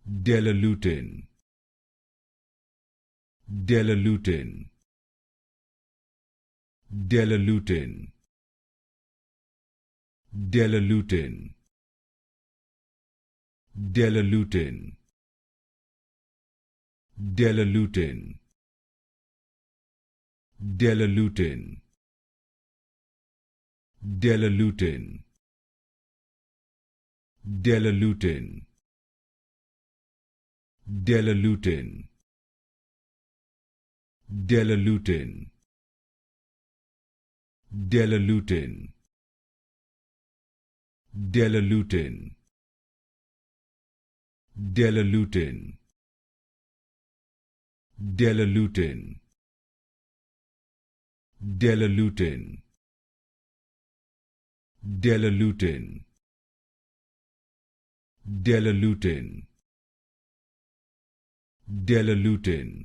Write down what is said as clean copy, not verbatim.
Delalutin, Delalutin, Delalutin, Delalutin, Delalutin, Delalutin, Delalutin, Delalutin, Delalutin, Delalutin, Delalutin, Delalutin, Delalutin, Delalutin, Delalutin, Delalutin, Delalutin, Delalutin, Delalutin,